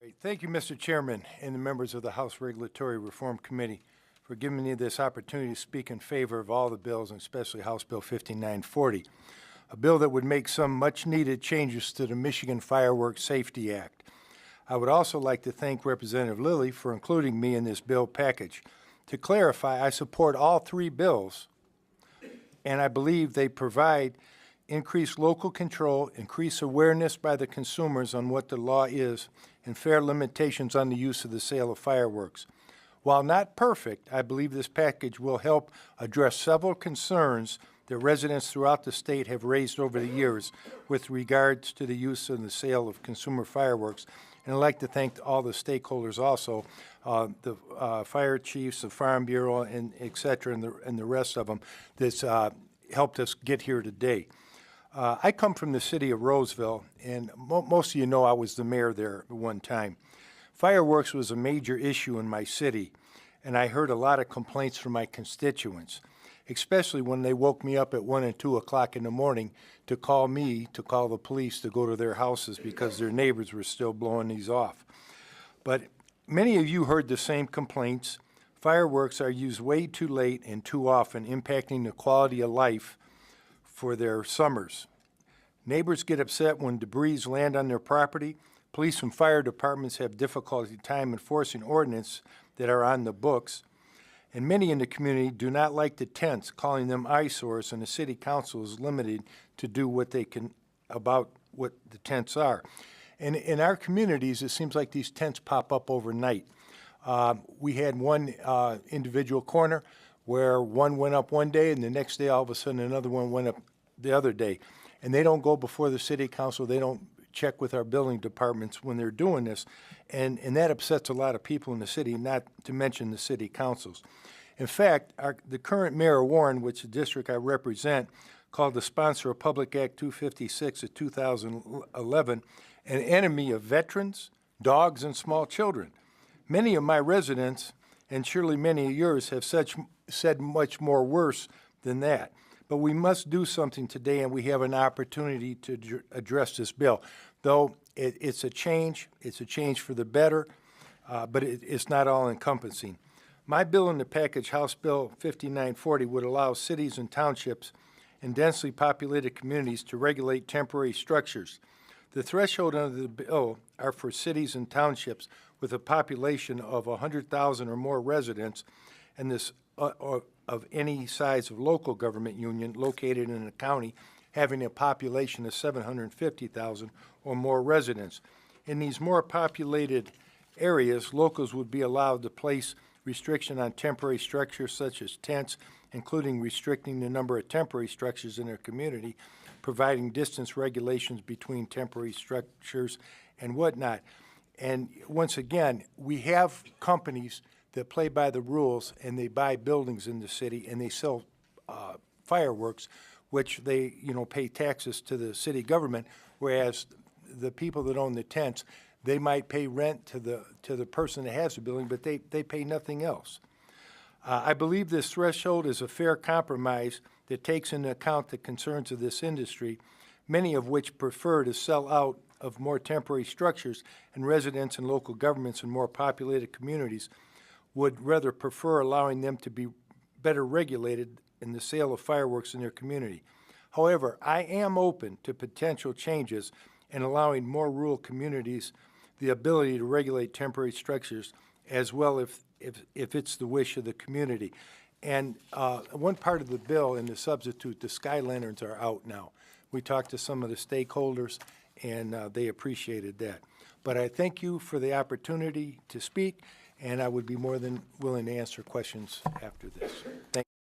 Great. Thank you, Mr. Chairman, and the members of the House Regulatory Reform Committee for giving me this opportunity to speak in favor of all the bills, and especially House Bill 5940, a bill that would make some much-needed changes to the Michigan Fireworks Safety Act. I would also like to thank Representative Lilly for including me in this bill package. To clarify, I support all three bills, and I believe they provide increased local control, increased awareness by the consumers on what the law is, and fair limitations on the use of the sale of fireworks. While not perfect, I believe this package will help address several concerns that residents throughout the state have raised over the years with regards to the use and the sale of consumer fireworks. And I'd like to thank all the stakeholders also, the fire chiefs, the Farm Bureau, and et cetera, and the rest of them that's helped us get here today. I come from the city of Roseville, and most of you know I was the mayor there at one time. Fireworks was a major issue in my city, and I heard a lot of complaints from my constituents, especially when they woke me up at 1 and 2 o'clock in the morning to call me, to call the police to go to their houses because their neighbors were still blowing these off. But many of you heard the same complaints. Fireworks are used way too late and too often, impacting the quality of life for their summers. Neighbors get upset when debris land on their property. Police and fire departments have difficulty time enforcing ordinance that are on the books. And many in the community do not like the tents, calling them eyesores, and the city council is limited to do what they can about what the tents are. And in our communities, it seems like these tents pop up overnight. We had one individual corner where one went up one day and the next day all of a sudden another one went up the other day. And they don't go before the city council, they don't check with our building departments when they're doing this. And that upsets a lot of people in the city, not to mention the city councils. In fact, the current Mayor Warren, which is the district I represent, called the sponsor of Public Act 256 of 2011 an enemy of veterans, dogs, and small children. Many of my residents, and surely many of yours, have said much more worse than that. But we must do something today, and we have an opportunity to address this bill. Though it's a change for the better, but it's not all-encompassing. My bill in the package, House Bill 5940, would allow cities and townships in densely populated communities to regulate temporary structures. The threshold under the bill are for cities and townships with a population of 100,000 or more residents, and this of any size of local government union located in a county having a population of 750,000 or more residents. In these more populated areas, locals would be allowed to place restriction on temporary structures such as tents, including restricting the number of temporary structures in their community, providing distance regulations between temporary structures and whatnot. And once again, we have companies that play by the rules, and they buy buildings in the city, and they sell fireworks, which they, pay taxes to the city government, whereas the people that own the tents, they might pay rent to the person that has the building, but they pay nothing else. I believe this threshold is a fair compromise that takes into account the concerns of this industry, many of which prefer to sell out of more temporary structures, and residents and local governments in more populated communities would rather prefer allowing them to be better regulated in the sale of fireworks in their community. However, I am open to potential changes and allowing more rural communities the ability to regulate temporary structures as well if it's the wish of the community. And one part of the bill in the substitute, the sky lanterns are out now. We talked to some of the stakeholders, and they appreciated that. But I thank you for the opportunity to speak, and I would be more than willing to answer questions after this. Thank you.